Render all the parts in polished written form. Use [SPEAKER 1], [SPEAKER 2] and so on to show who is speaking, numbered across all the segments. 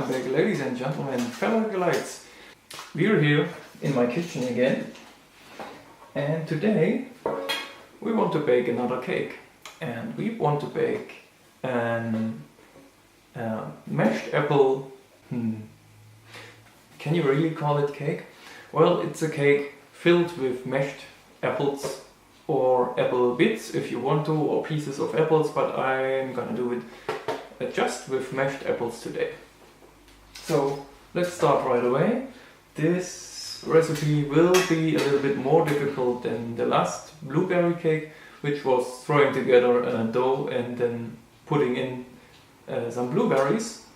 [SPEAKER 1] Welcome back, ladies and gentlemen, fellow Acolytes. We're here in my kitchen again, and today we want to bake another cake. And we want to bake an mashed apple. Can you really call it cake? Well, it's a cake filled with mashed apples or apple bits if you want to, or pieces of apples, but I'm gonna do it just with mashed apples today. So let's start right away. This recipe will be a little bit more difficult than the last blueberry cake, which was throwing together a dough and then putting in some blueberries.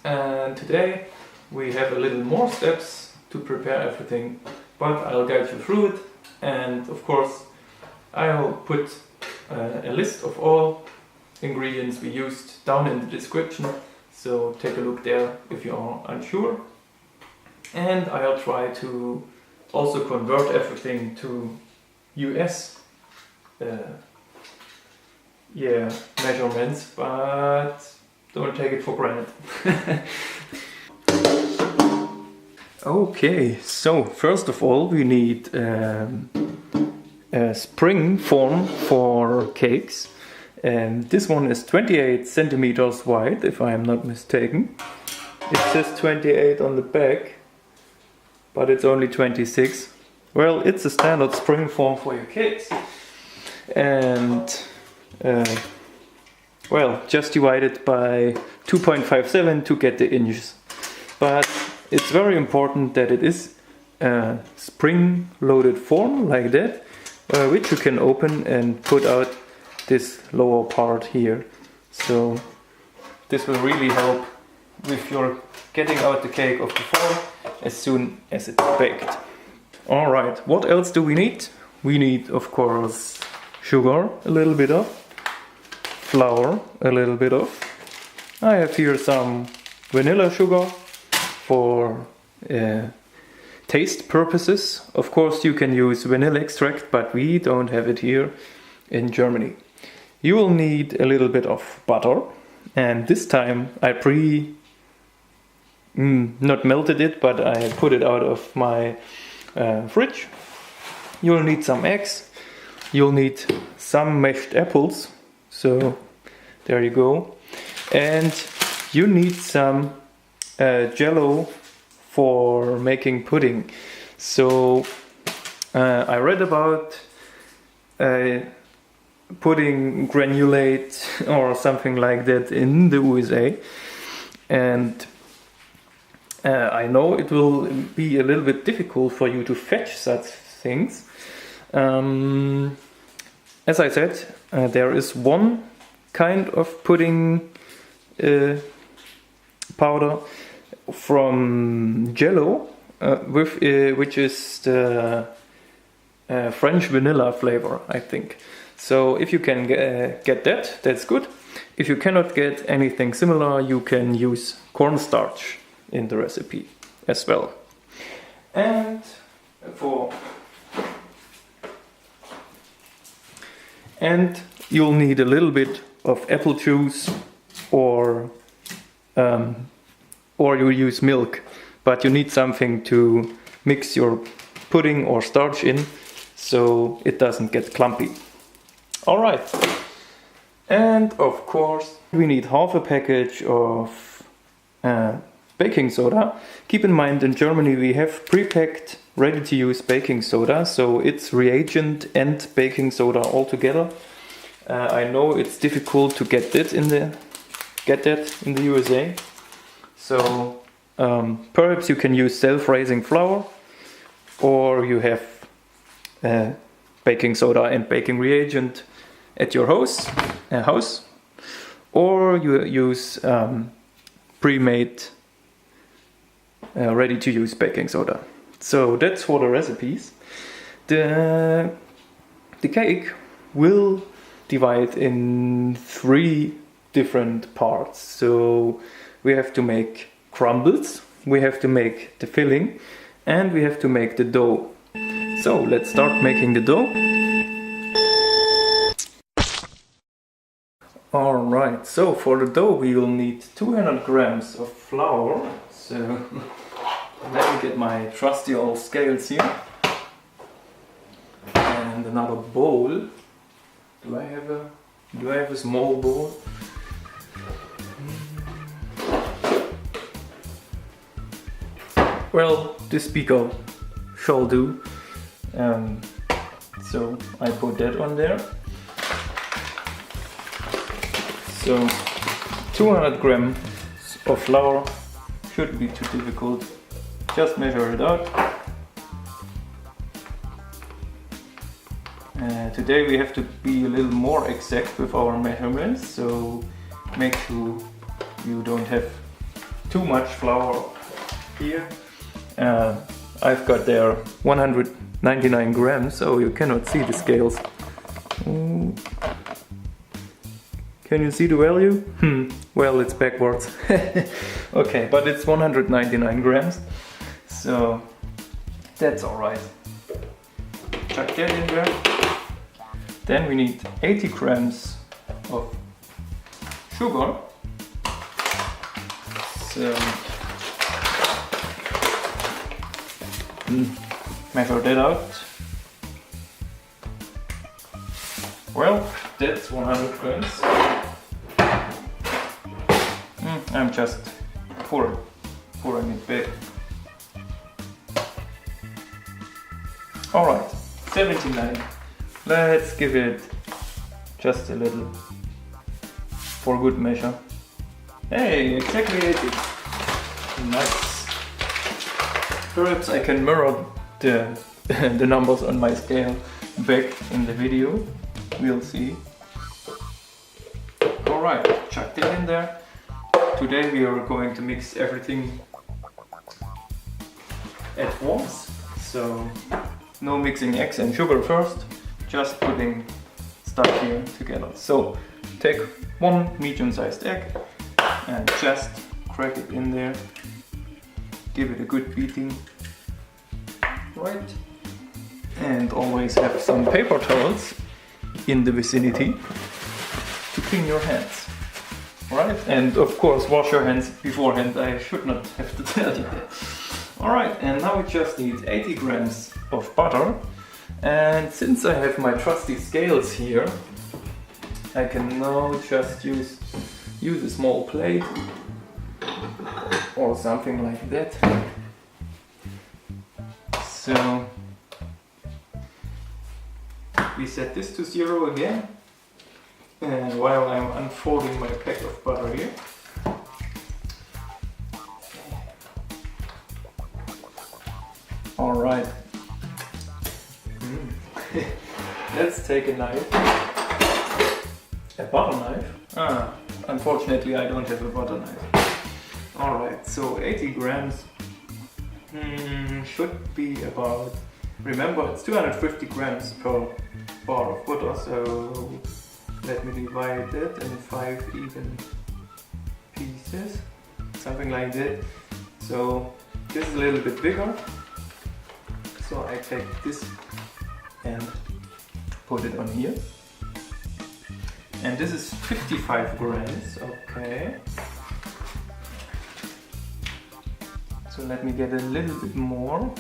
[SPEAKER 1] And today we have a little more steps to prepare everything, but I'll guide you through it. And of course I'll put a list of all ingredients we used down in the description, so take a look there if you are unsure. And I'll try to also convert everything to US measurements, but don't take it for granted. Okay, so first of all we need a spring form for cakes, and this one is 28 centimeters wide, if I am not mistaken. It says 28 on the back, but it's only 26. Well, it's a standard spring form for your cakes. And well, just divide it by 2.57 to get the inches. But it's very important that it is a spring-loaded form like that, which you can open and put out this lower part here. So this will really help with your getting out the cake of the form as soon as it's baked. Alright, what else do we need? We need, of course, sugar, a little bit of, flour, a little bit of. I have here some vanilla sugar for taste purposes. Of course you can use vanilla extract, but we don't have it here in Germany. You will need a little bit of butter, and this time I not melted it, but I put it out of my fridge. You'll need some eggs, you'll need some mashed apples, so there you go, and you need some jello for making pudding. So I read about pudding granulate or something like that in the USA, and I know it will be a little bit difficult for you to fetch such things. As I said, there is one kind of pudding powder from Jello, which is the French vanilla flavor, I think. So if you can get that, that's good. If you cannot get anything similar, you can use cornstarch in the recipe as well. And you'll need a little bit of apple juice, or you use milk, but you need something to mix your pudding or starch in so it doesn't get clumpy. Alright, and of course we need half a package of baking soda. Keep in mind, in Germany we have pre-packed ready-to-use baking soda, so it's reagent and baking soda all together. I know it's difficult to get that in the USA, so perhaps you can use self-raising flour, or you have baking soda and baking reagent at your house, or you use pre-made ready-to-use baking soda. So that's for the recipes. The cake will divide in 3 different parts. So we have to make crumbles, we have to make the filling, and we have to make the dough. So let's start making the dough. Alright, so for the dough we will need 200 grams of flour. So let me get my trusty old scales here. And another bowl. Do I have a small bowl? Well, this beaker shall do. So I put that on there. So 200 grams of flour shouldn't be too difficult. Just measure it out. Today we have to be a little more exact with our measurements, so make sure you don't have too much flour here. I've got there 199 grams, so you cannot see the scales. Can you see the value? Well, it's backwards. Okay, but it's 199 grams, so that's alright. Chuck that in there. Then we need 80 grams of sugar. So measure that out. Well, that's 100 grams. I'm just pouring it back. Alright, 79. Let's give it just a little for good measure. Hey, exactly 80. Nice. Perhaps I can mirror the numbers on my scale back in the video. We'll see. Alright, chuck it in there. Today we are going to mix everything at once. So no mixing eggs and sugar first, just putting stuff here together. So take one medium-sized egg and just crack it in there. Give it a good beating. Right. And always have some paper towels in the vicinity to clean your hands. Right? And of course wash your hands beforehand. I should not have to tell you that. Alright, and now we just need 80 grams of butter. And since I have my trusty scales here, I can now just use a small plate or something like that. So we set this to 0 again. And while I'm unfolding my pack of butter here, alright, let's take a knife, a butter knife. Unfortunately I don't have a butter knife. Alright, so 80 grams should be about, remember it's 250 grams per bar of butter, so let me divide it in 5 even pieces, something like that. So this is a little bit bigger, so I take this and put it on here. And this is 55 grams, okay. So let me get a little bit more.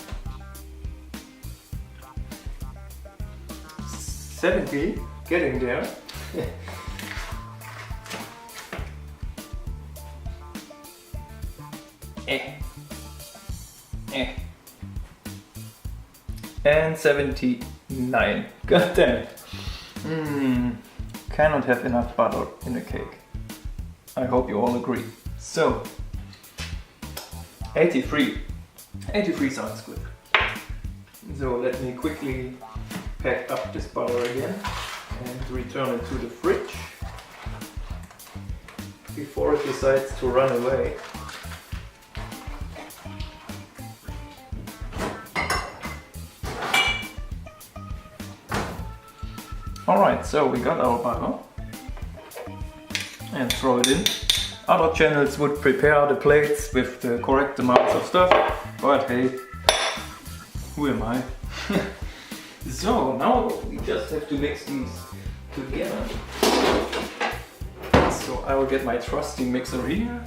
[SPEAKER 1] 70, getting there. And 79. God damn it. Cannot have enough butter in a cake. I hope you all agree. So 83. 83 sounds good. So let me quickly pack up this butter again and return it to the fridge before it decides to run away. Alright, so we got our butter and throw it in. Other channels would prepare the plates with the correct amounts of stuff, but hey, who am I? So now we just have to mix these together. So I will get my trusty mixer here,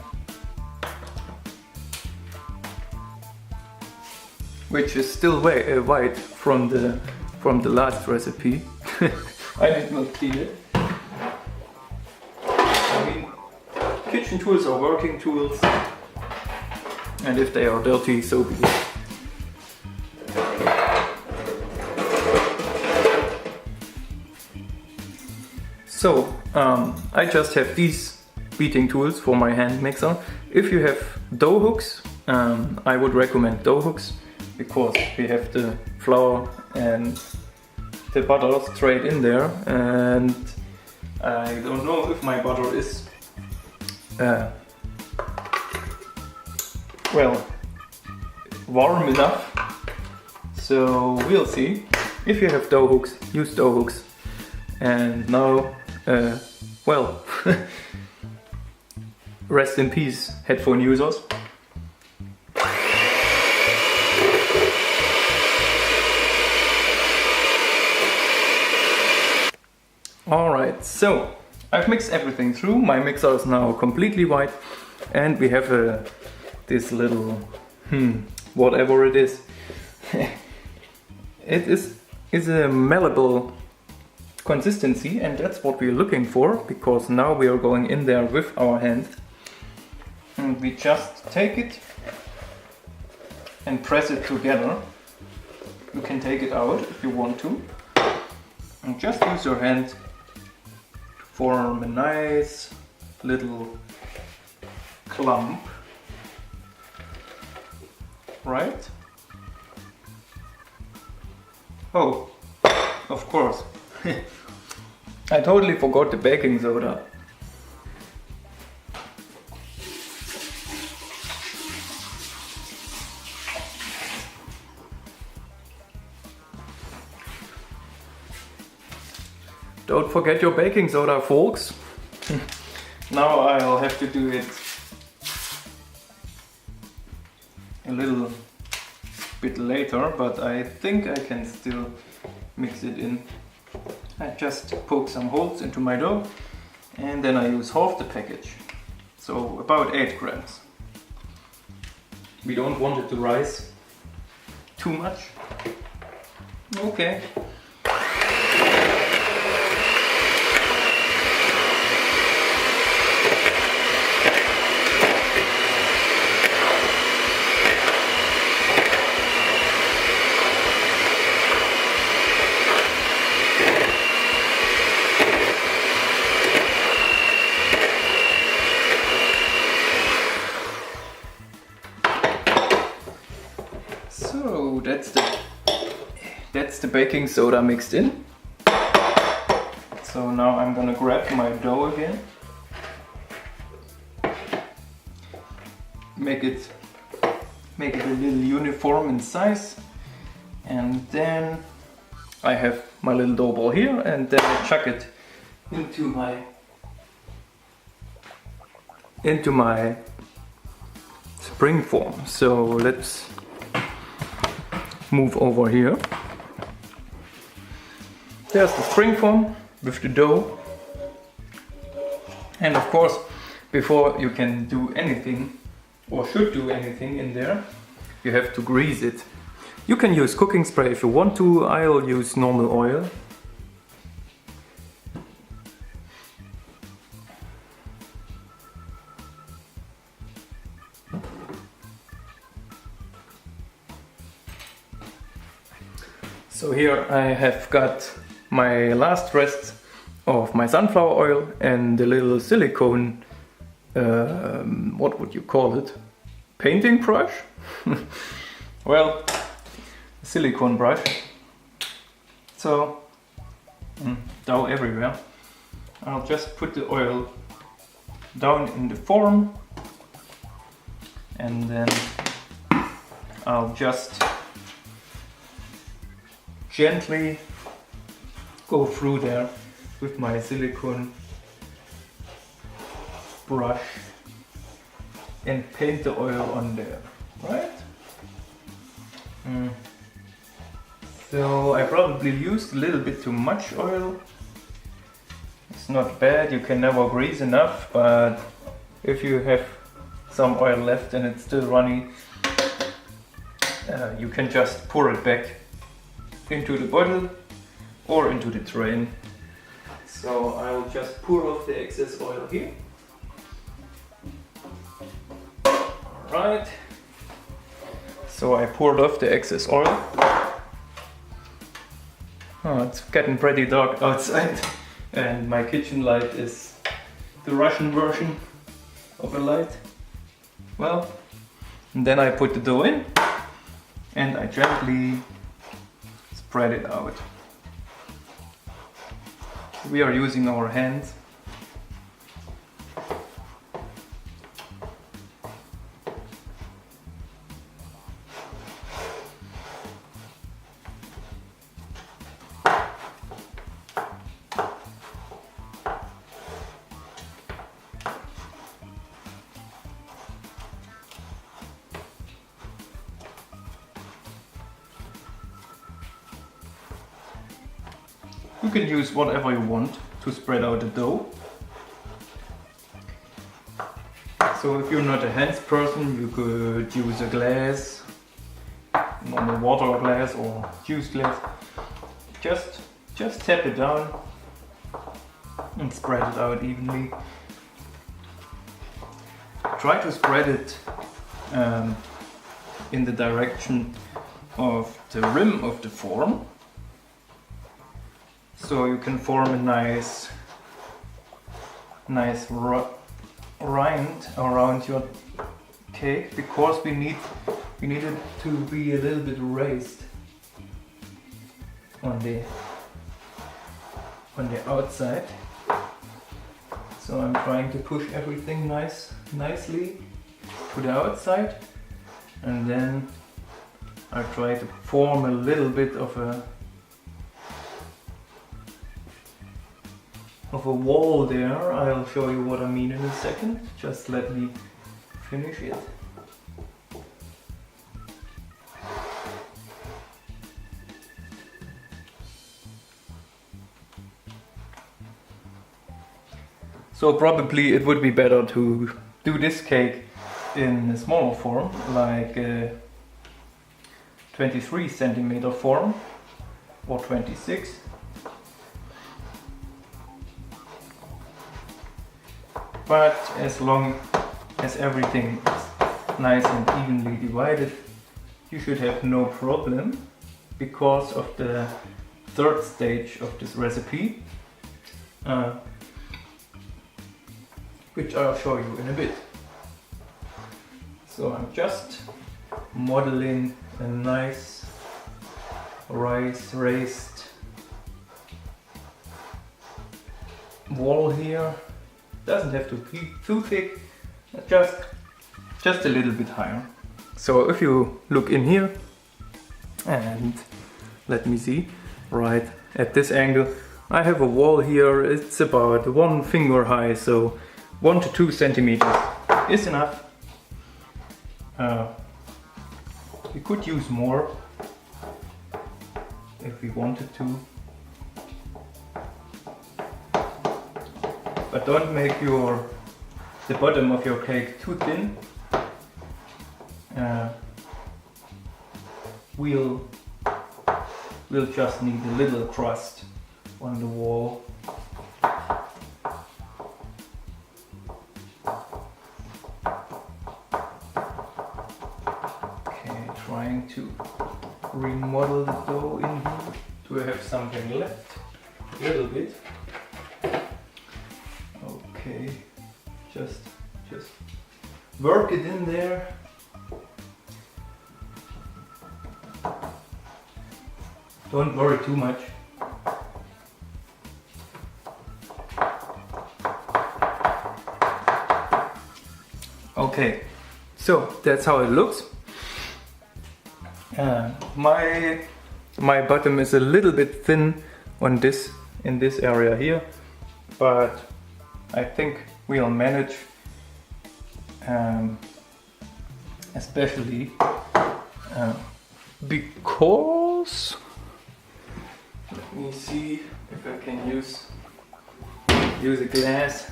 [SPEAKER 1] which is still white from the last recipe. I did not clean it. I mean, kitchen tools are working tools, and if they are dirty, so be it. So, I just have these beating tools for my hand mixer. If you have dough hooks, I would recommend dough hooks, because we have the flour and the butter straight in there, and I don't know if my butter is well, warm enough, so we'll see. If you have dough hooks, use dough hooks. And now, well, rest in peace, headphone users. Alright, so I've mixed everything through. My mixer is now completely white, and we have this little, whatever it is. It is a malleable consistency, and that's what we're looking for, because now we are going in there with our hand, and we just take it and press it together. You can take it out if you want to, and just use your hand to form a nice little clump, right? Oh, of course. I totally forgot the baking soda. Don't forget your baking soda, folks. Now I'll have to do it a little bit later, but I think I can still mix it in. I just poke some holes into my dough, and then I use half the package, so about 8 grams. We don't want it to rise too much. Okay. So that's the baking soda mixed in. So now I'm gonna grab my dough again, make it a little uniform in size, and then I have my little dough ball here, and then I chuck it into my spring form. So let's move over here. There's the spring form with the dough, and of course, before you can do anything or should do anything in there, you have to grease it. You can use cooking spray if you want to. I'll use normal oil. So here I have got my last rest of my sunflower oil and the little silicone, what would you call it? Painting brush? Well, silicone brush. So, dough everywhere. I'll just put the oil down in the form, and then I'll just gently go through there with my silicone brush and paint the oil on there, right? So I probably used a little bit too much oil, It's not bad, you can never grease enough, but if you have some oil left and it's still runny, you can just pour it back into the bottle or into the drain. So I'll just pour off the excess oil here. Alright, so I poured off the excess oil. Oh, it's getting pretty dark outside, and my kitchen light is the Russian version of a light. Well, and then I put the dough in and I gently spread it out. We are using our hands. You can use whatever you want to spread out the dough. So if you're not a hands person, you could use a glass, normal water glass or juice glass. Just tap it down and spread it out evenly. Try to spread it in the direction of the rim of the form, so you can form a nice rind around your cake, because we need it to be a little bit raised on the outside. So I'm trying to push everything nicely to the outside, and then I try to form a little bit of a wall there. I'll show you what I mean in a second. Just let me finish it. So probably it would be better to do this cake in a smaller form, like a 23 centimeter form or 26. But as long as everything is nice and evenly divided, you should have no problem, because of the third stage of this recipe, which I'll show you in a bit. So I'm just modeling a nice raised wall here. Doesn't have to be too thick, just a little bit higher. So if you look in here, and let me see, right at this angle, I have a wall here. It's about 1 finger high, so 1 to 2 centimeters is enough. We could use more if we wanted to. But don't make the bottom of your cake too thin. We'll just need a little crust on the wall. Okay, trying to remodel the dough in here. Do I have something left? A little bit. Okay, just work it in there. Don't worry too much. Okay, so that's how it looks. My bottom is a little bit thin on in this area here, but I think we'll manage, especially because, let me see if I can use use a glass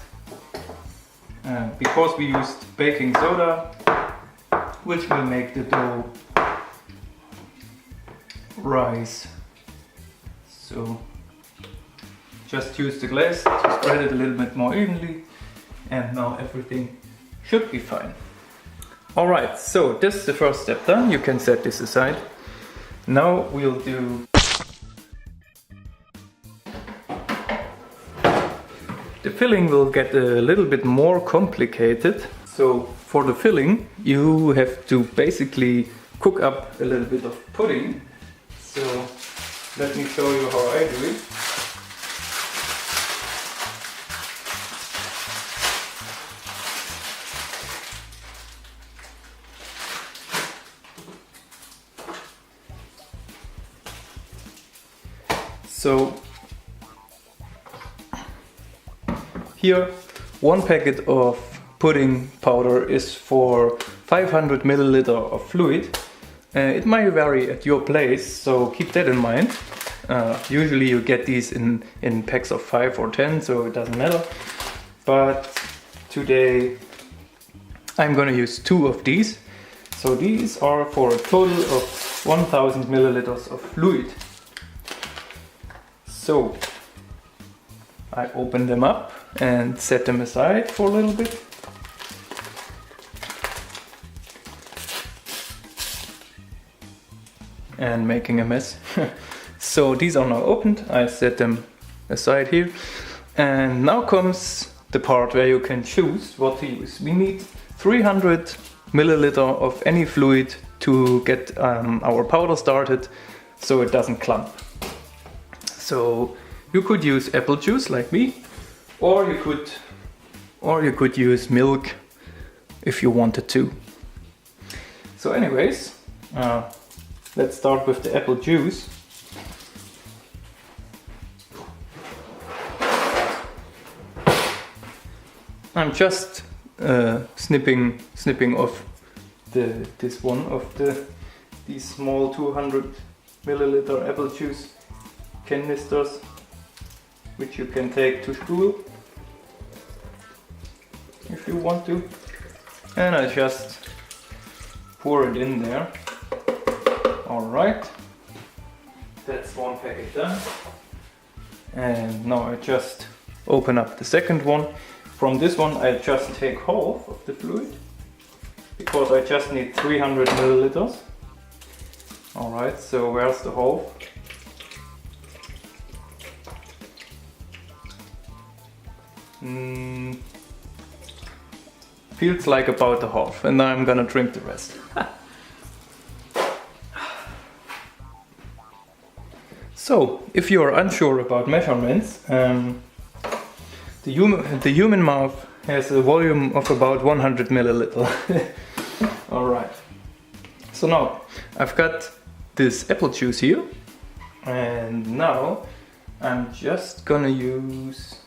[SPEAKER 1] because we used baking soda, which will make the dough rise. So just use the glass to spread it a little bit more evenly, and now everything should be fine. Alright, so this is the first step done. You can set this aside. Now we'll do the filling. Will get a little bit more complicated. So for the filling you have to basically cook up a little bit of pudding. So let me show you how I do it. So here, 1 packet of pudding powder is for 500 milliliter of fluid. It might vary at your place, so keep that in mind. Usually you get these in packs of 5 or 10, so it doesn't matter. But today I'm gonna use 2 of these. So these are for a total of 1000 milliliters of fluid. So I open them up and set them aside for a little bit. And making a mess. So these are now opened. I set them aside here. And now comes the part where you can choose what to use. We need 300 milliliter of any fluid to get our powder started so it doesn't clump. So you could use apple juice like me, or you could use milk if you wanted to. So anyways, let's start with the apple juice. I'm just snipping off this one of these small 200 milliliter apple juice canisters, which you can take to school if you want to, and I just pour it in there. Alright, that's 1 packet done, and now I just open up the second one. From this one I just take half of the fluid because I just need 300 milliliters. Alright, so where's the half? Feels like about a half, and now I'm gonna drink the rest. So, if you are unsure about measurements, the human mouth has a volume of about 100 milliliter. Alright, so now I've got this apple juice here, and now I'm just gonna use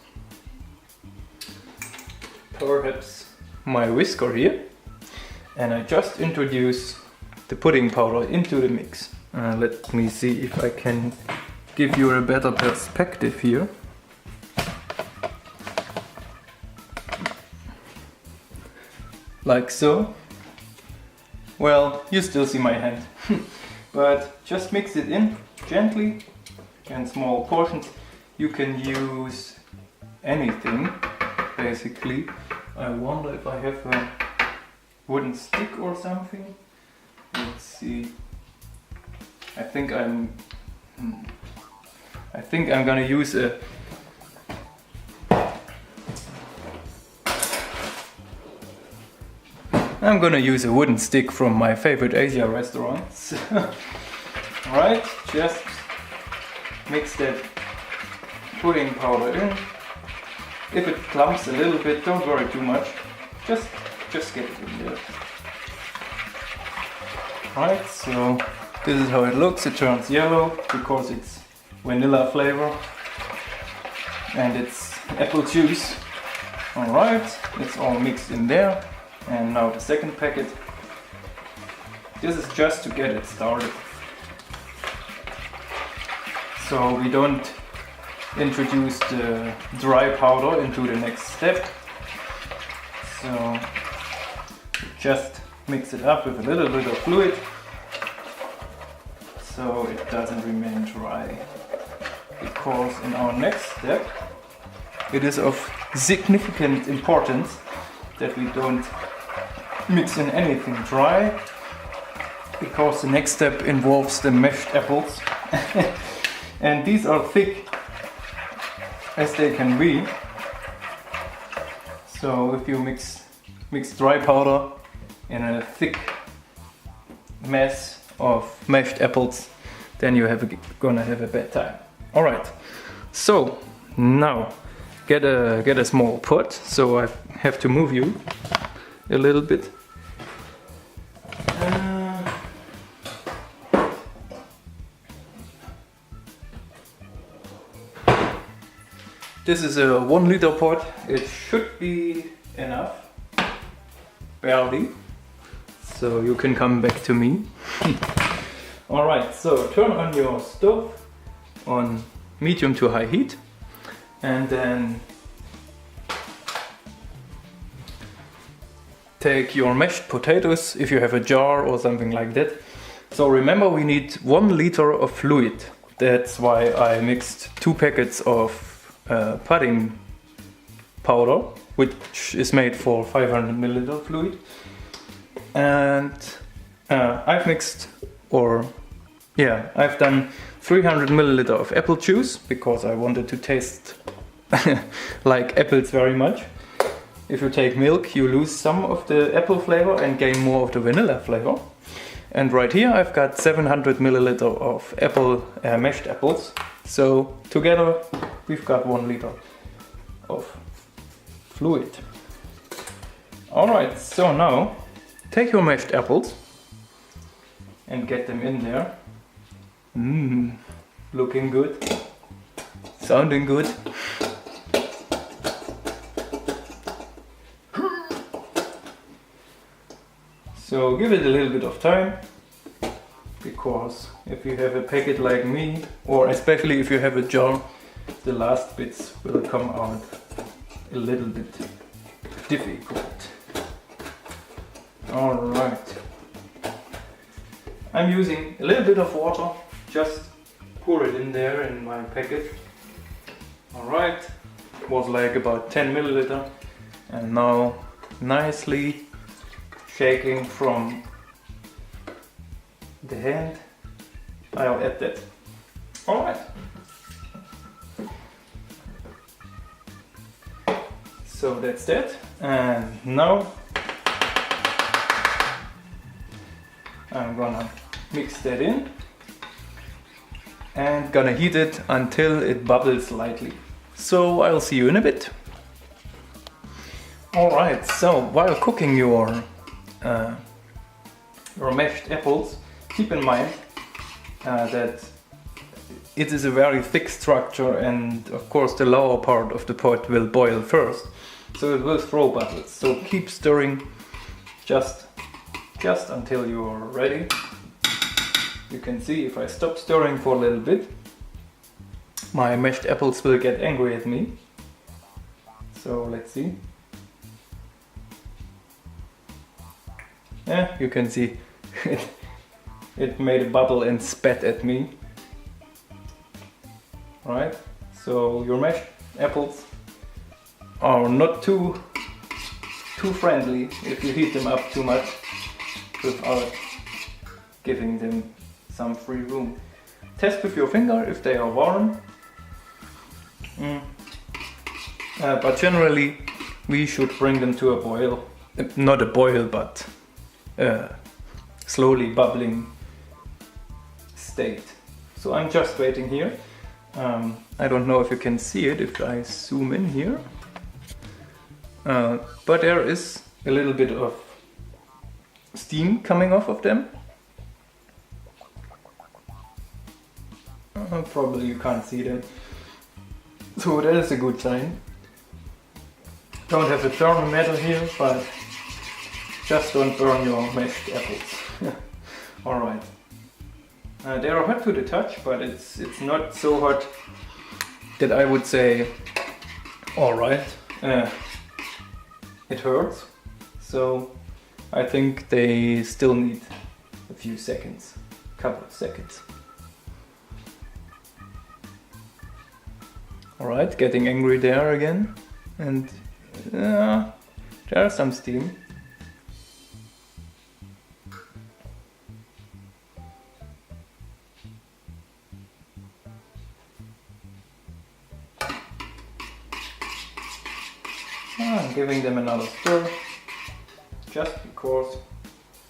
[SPEAKER 1] perhaps my whisker here, and I just introduce the pudding powder into the mix. Let me see if I can give you a better perspective here. Like so. Well, you still see my hand. But just mix it in gently in small portions. You can use anything basically. I wonder if I have a wooden stick or something. Let's see. I think I'm gonna use a wooden stick from my favorite Asia restaurants. Alright, just mix that pudding powder in. If it clumps a little bit, don't worry too much. Just get it in there. Alright, so this is how it looks. It turns yellow because it's vanilla flavor and it's apple juice. Alright, it's all mixed in there. And now the second packet. This is just to get it started. So we don't introduce the dry powder into the next step. So just mix it up with a little bit of fluid so it doesn't remain dry. Because in our next step it is of significant importance that we don't mix in anything dry, because the next step involves the mashed apples and these are thick as they can be. So if you mix dry powder in a thick mass of mashed apples, then you gonna have a bad time. Alright, so now get a small pot, so I have to move you a little bit. This is a 1 liter pot. It should be enough, barely, so you can come back to me. Alright, so turn on your stove on medium to high heat, and then take your mashed potatoes if you have a jar or something like that. So remember, we need 1 liter of fluid. That's why I mixed 2 packets of pudding powder, which is made for 500 milliliter fluid. And I've done 300 milliliter of apple juice because I wanted to taste like apples very much. If you take milk, you lose some of the apple flavor and gain more of the vanilla flavor. And right here I've got 700 milliliter of mashed apples. So together we've got 1 liter of fluid. Alright, so now take your mashed apples and get them in there. Looking good, sounding good. So give it a little bit of time, because if you have a packet like me, or especially if you have a jar, the last bits will come out a little bit difficult. Alright. I'm using a little bit of water, just pour it in there in my packet. Alright, it was like about 10 milliliter, and now nicely shaking from the hand, I'll add that. Alright. So that's that, and now I'm gonna mix that in and gonna heat it until it bubbles slightly. So I'll see you in a bit. Alright, so while cooking your mashed apples, keep in mind that it is a very thick structure, and of course the lower part of the pot will boil first, so it will throw bubbles. So keep stirring just until you are ready. You can see if I stop stirring for a little bit, my mashed apples will get angry at me. So let's see. Yeah, you can see it made a bubble and spat at me. Right, so your mashed apples are not too friendly if you heat them up too much without giving them some free room. Test with your finger if they are warm. But generally we should bring them to a boil. Not a boil, but slowly bubbling state. So I'm just waiting here. I don't know if you can see it if I zoom in here, but there is a little bit of steam coming off of them. Probably you can't see them, so that is a good sign. Don't have a thermometer here, but just don't burn your mashed apples. Alright. They are hot to the touch, but it's not so hot that I would say, alright, it hurts, so I think they still need a few seconds, couple of seconds. Alright, getting angry there again, and there's some steam. I'm giving them another stir, just because.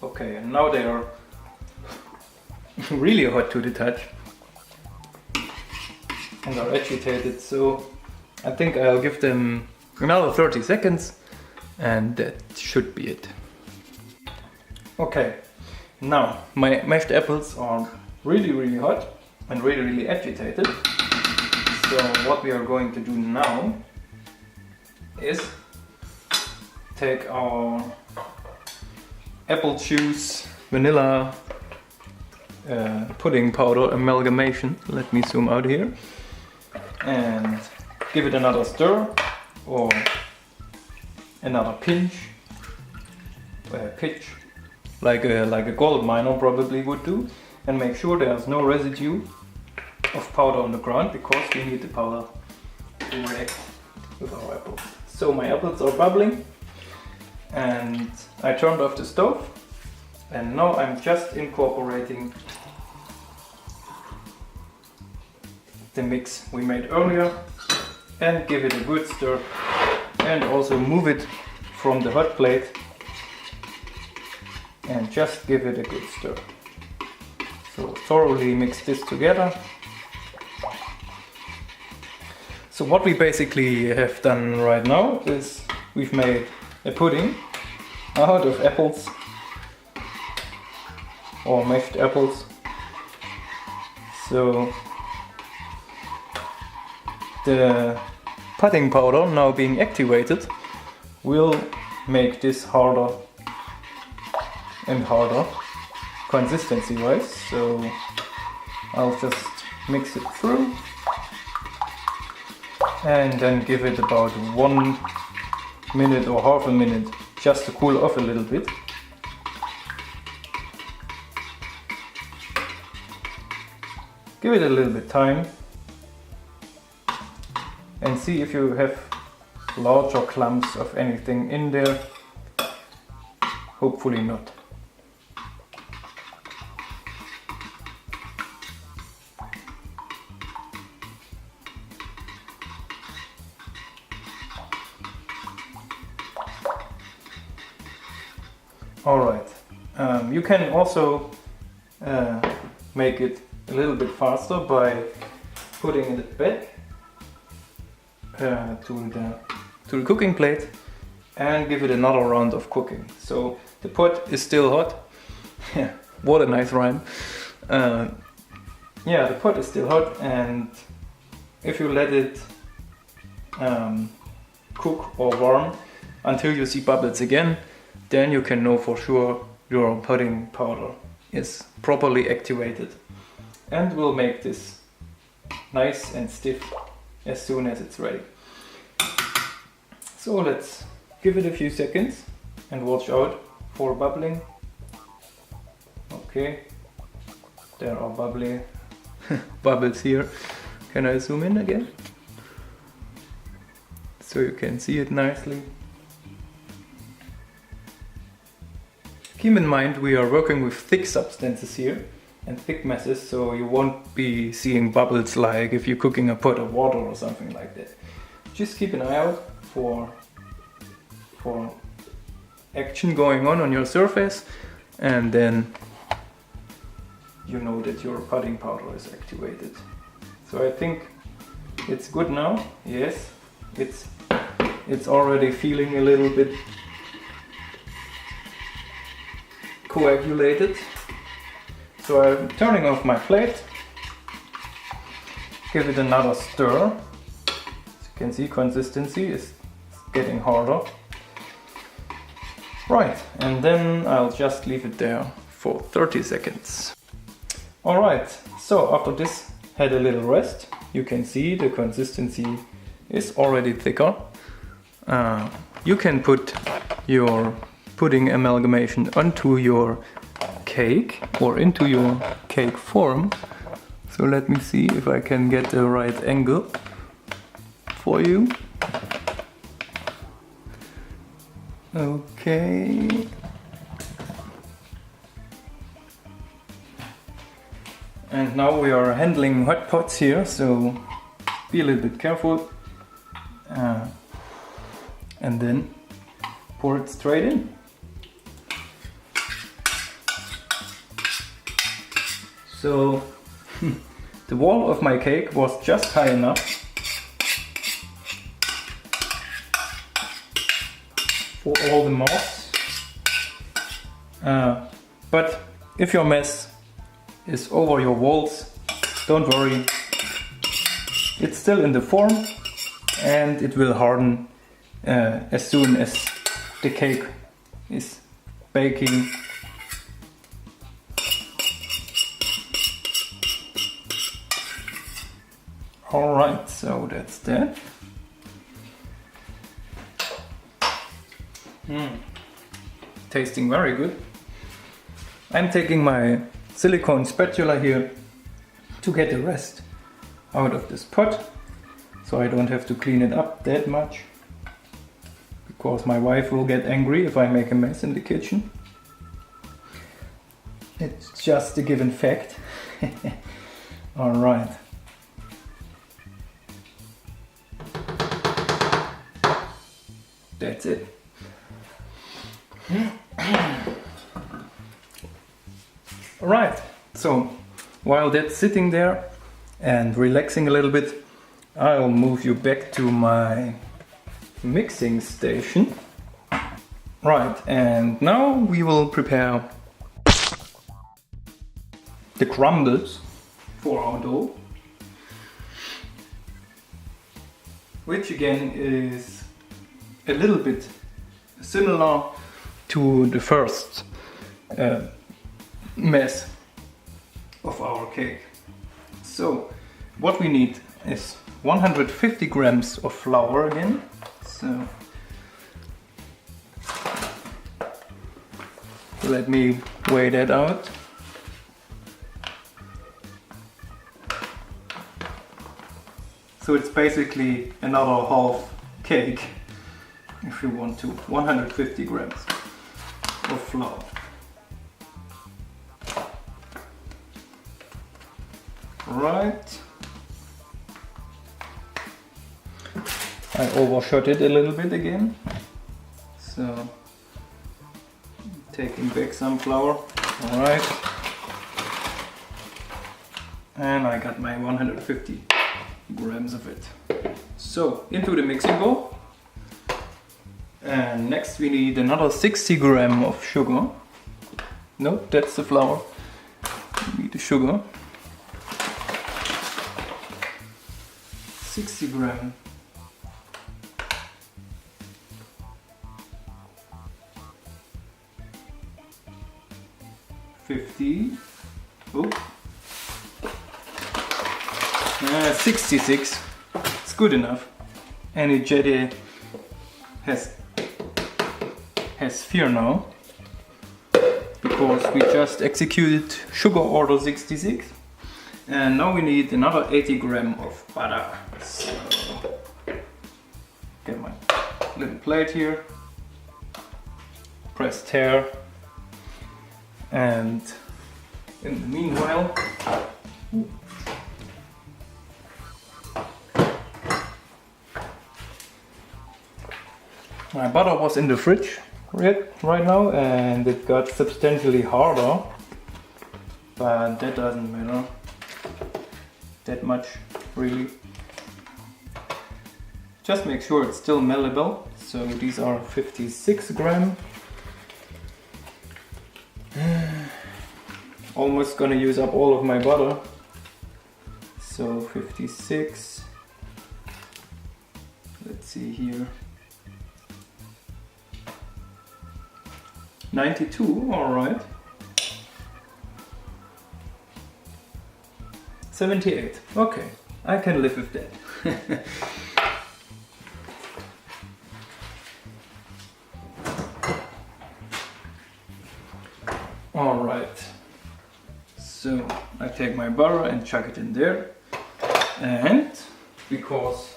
[SPEAKER 1] Okay, and now they are really hot to the touch and are agitated, so I think I'll give them another 30 seconds and that should be it. Okay, now my mashed apples are really hot and really agitated, so what we are going to do now is take our apple juice, vanilla, pudding powder amalgamation, let me zoom out here, and give it another stir or another pinch, pitch, like a gold miner probably would do, and make sure there's no residue of powder on the ground, because we need the powder to react with our apples. So my apples are bubbling and I turned off the stove, and now I'm just incorporating the mix we made earlier and give it a good stir, and also move it from the hot plate and just give it a good stir. So thoroughly mix this together. So what we basically have done right now is we've made a pudding out of apples or mashed apples. So the pudding powder now being activated will make this harder and harder consistency wise. So I'll just mix it through and then give it about 1 minute or half a minute just to cool off a little bit. Give it a little bit time and see if you have larger clumps of anything in there. Hopefully not. Alright, you can also make it a little bit faster by putting it back to the cooking plate and give it another round of cooking. So the pot is still hot. Yeah, what a nice rhyme. Yeah, the pot is still hot, and if you let it cook or warm until you see bubbles again, then you can know for sure your pudding powder is properly activated, and will make this nice and stiff as soon as it's ready. So let's give it a few seconds and watch out for bubbling. Okay, there are bubbly bubbles here. Can I zoom in again? So you can see it nicely. Keep in mind we are working with thick substances here and thick masses, so you won't be seeing bubbles like if you're cooking a pot of water or something like that. Just keep an eye out for action going on your surface, and then you know that your pudding powder is activated. So I think it's good now. Yes, it's already feeling a little bit coagulated. So I'm turning off my plate, give it another stir. As you can see, consistency is getting harder. Right, and then I'll just leave it there for 30 seconds. Alright, so after this had a little rest, you can see the consistency is already thicker. You can put your pudding amalgamation onto your cake or into your cake form. So let me see if I can get the right angle for you. Okay. And now we are handling hot pots here, so be a little bit careful. And then pour it straight in. So the wall of my cake was just high enough for all the moths. But if your mess is over your walls, don't worry. It's still in the form and it will harden as soon as the cake is baking. Alright, so that's that. Tasting very good. I'm taking my silicone spatula here to get the rest out of this pot, so I don't have to clean it up that much, because my wife will get angry if I make a mess in the kitchen. It's just a given fact. Alright. That's it. Alright, so while that's sitting there and relaxing a little bit, I'll move you back to my mixing station. Right, and now we will prepare the crumbles for our dough, which again is a little bit similar to the first mess of our cake. So what we need is 150 grams of flour again. So let me weigh that out. So it's basically another half cake, if you want to. 150 grams of flour. Right. I overshot it a little bit again, so taking back some flour. Alright. And I got my 150 grams of it. So into the mixing bowl. And next we need another 60 gram of sugar. No, that's the flour. We need the sugar. 60 gram. Oh. 66. It's good enough. Any Jedi has fear now, because we just executed sugar order 66. And now we need another 80 gram of butter. So get my little plate here, press tear, and in the meanwhile my butter was in the fridge right now and it got substantially harder, but that doesn't matter that much really. Just make sure it's still malleable. So these are 56 gram. Almost gonna use up all of my butter. So 56. Let's see here. 92, alright. 78, okay. I can live with that. Alright, so I take my butter and chuck it in there, and because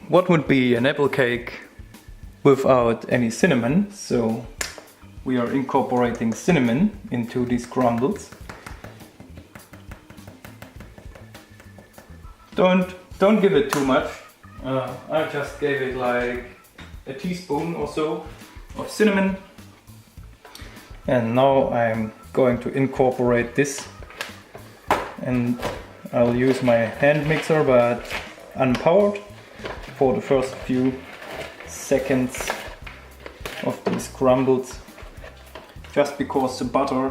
[SPEAKER 1] what would be an apple cake without any cinnamon? So we are incorporating cinnamon into these crumbles. Don't give it too much. I just gave it like a teaspoon or so of cinnamon. And now I'm going to incorporate this, and I'll use my hand mixer but unpowered for the first few seconds of these crumbles, just because the butter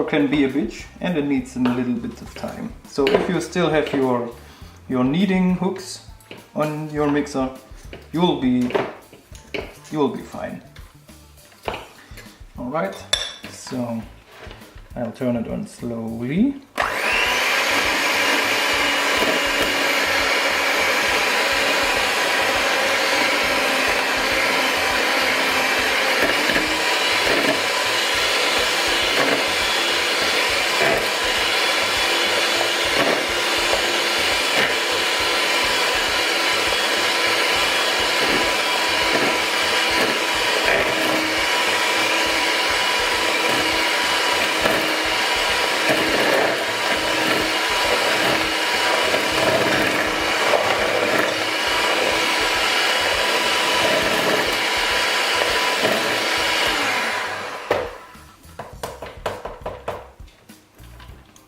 [SPEAKER 1] can be a bitch and it needs a little bit of time. So if you still have your kneading hooks on your mixer, you'll be fine. All right, so I'll turn it on slowly.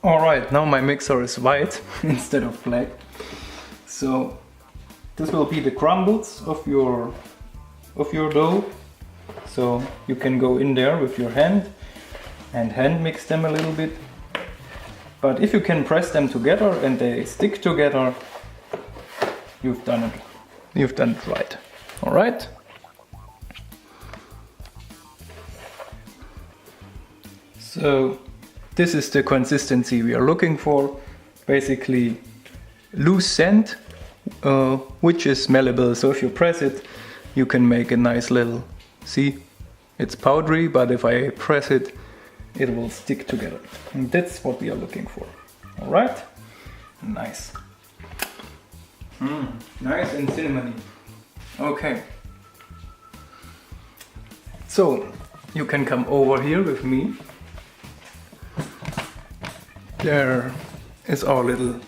[SPEAKER 1] Alright, now my mixer is white instead of black. So this will be the crumbles of your dough. So you can go in there with your hand and hand mix them a little bit. But if you can press them together and they stick together, you've done it. You've done it right. Alright? So this is the consistency we are looking for. Basically loose sand, which is malleable. So if you press it, you can make a nice little, see, it's powdery, but if I press it, it will stick together. And that's what we are looking for. All right, nice. Nice and cinnamony. Okay. So you can come over here with me. There is our little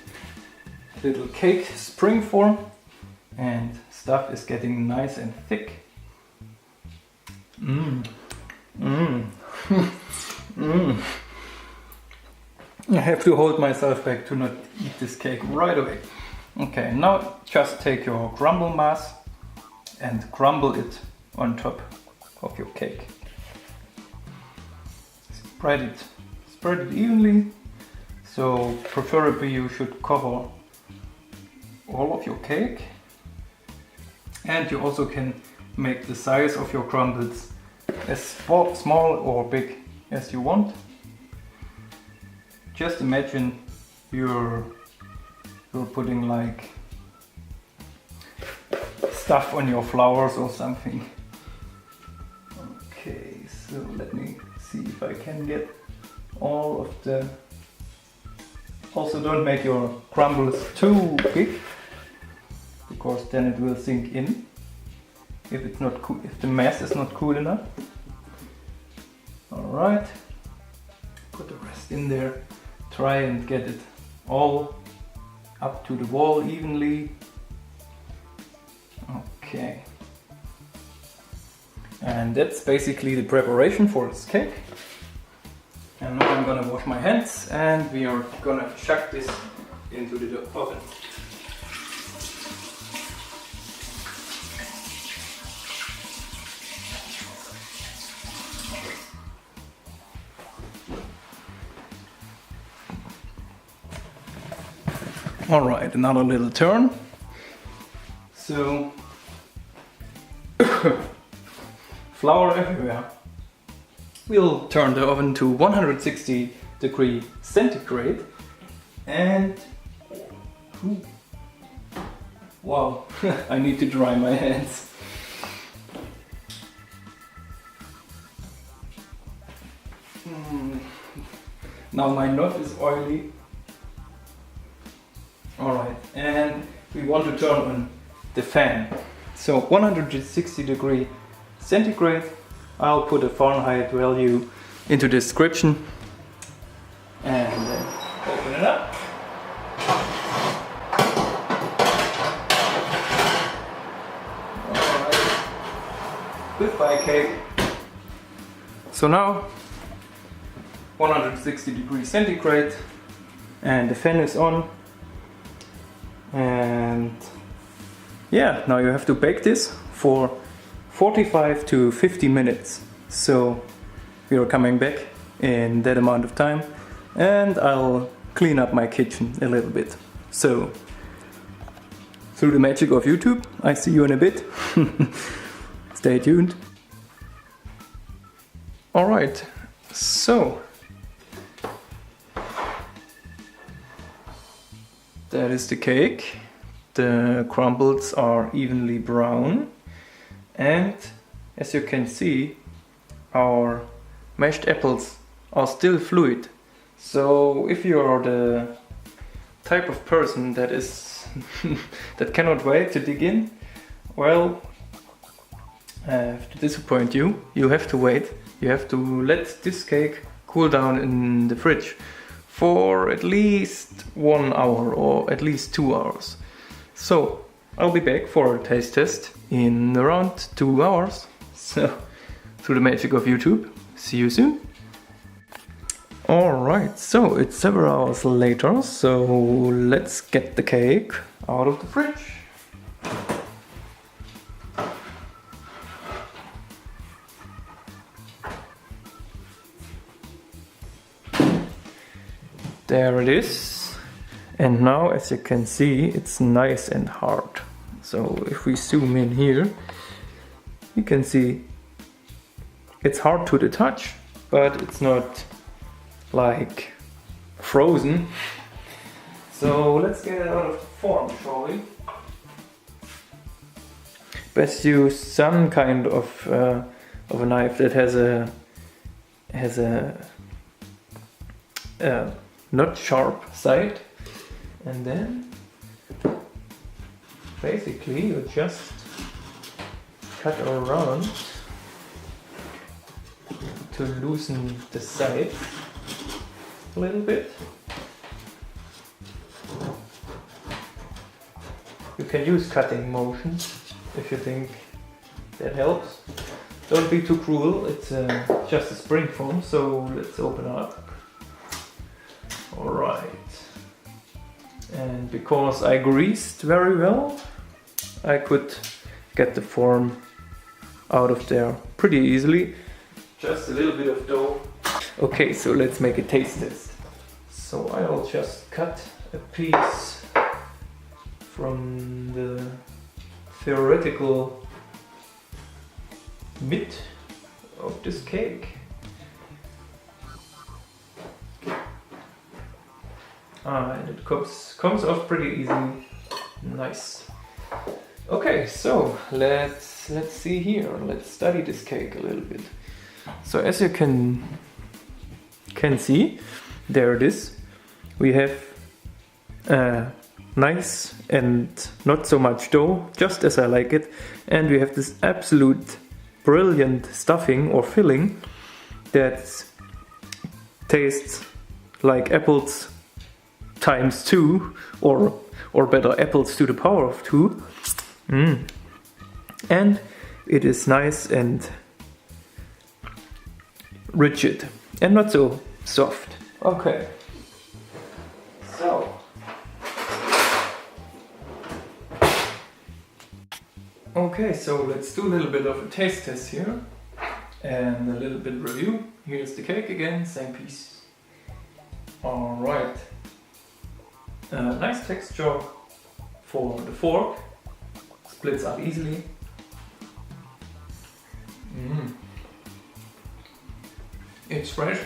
[SPEAKER 1] cake spring form, and stuff is getting nice and thick. I have to hold myself back to not eat this cake right away. Okay, now just take your crumble mass and crumble it on top of your cake. Spread it evenly. So preferably you should cover all of your cake, and you also can make the size of your crumbles as small or big as you want. Just imagine you're putting like stuff on your flowers or something. Okay, so let me see if I can get all of the... Also, don't make your crumbles too big, because then it will sink in if it's not cool, if the mass is not cool enough. All right, put the rest in there. Try and get it all up to the wall evenly. Okay, and that's basically the preparation for this cake. And now I'm gonna wash my hands, and we are gonna chuck this into the oven. Alright, another little turn. So, flour everywhere. We'll turn the oven to 160 centigrade and wow, I need to dry my hands. Now my knot is oily. Alright, and we want to turn on the fan. So 160 centigrade. I'll put a Fahrenheit value into the description and then open it up. Alright, goodbye cake. So now 160 centigrade and the fan is on, and yeah, now you have to bake this for 45 to 50 minutes. So we are coming back in that amount of time and I'll clean up my kitchen a little bit. So through the magic of YouTube, I see you in a bit. Stay tuned. Alright, so that is the cake. The crumbles are evenly brown, and as you can see, our mashed apples are still fluid. So if you are the type of person that is that cannot wait to dig in, well, I have to disappoint you. You have to wait. You have to let this cake cool down in the fridge for at least 1 hour or at least 2 hours. So I'll be back for a taste test in around 2 hours. So through the magic of YouTube, see you soon. Alright, so it's several hours later, so let's get the cake out of the fridge. There it is, and now as you can see, it's nice and hard. So if we zoom in here, you can see it's hard to the touch, but it's not like frozen. So let's get it out of the form, shall we? Best use some kind of a knife that has a not sharp side, and then basically you just cut around to loosen the side a little bit. You can use cutting motions if you think that helps. Don't be too cruel, it's just a spring foam, so let's open up. Alright, and because I greased very well, I could get the form out of there pretty easily. Just a little bit of dough. Okay, so let's make a taste test. So I'll just cut a piece from the theoretical mid of this cake. And it comes off pretty easily. Nice. Okay, so let's see here. Let's study this cake a little bit. So as you can see, there it is. We have nice and not so much dough, just as I like it, and we have this absolute brilliant stuffing or filling that tastes like apples times 2, or better, apples to the power of 2. And it is nice and rigid and not so soft. Okay, so let's do a little bit of a taste test here and a little bit review. Here's the cake again, same piece. Alright. Nice texture for the fork, splits up easily. It's fresh,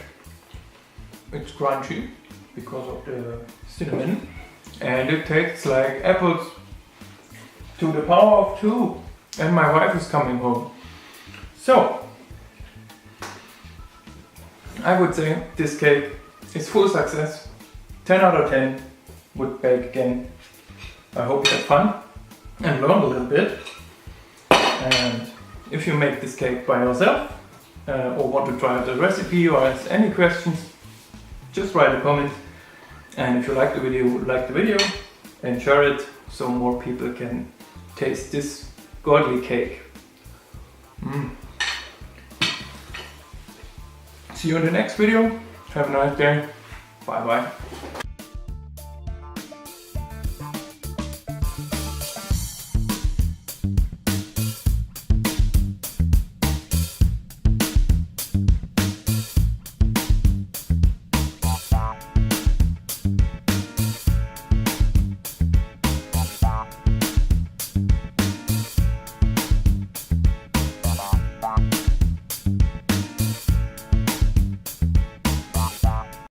[SPEAKER 1] it's crunchy because of the cinnamon, and it tastes like apples to the power of 2. And my wife is coming home. So, I would say this cake is full success. 10 out of 10 would bake again. I hope you had fun and learned a little bit. And if you make this cake by yourself or want to try the recipe or have any questions, just write a comment. And if you like the video and share it so more people can taste this godly cake. See you in the next video. Have a nice day. Bye bye.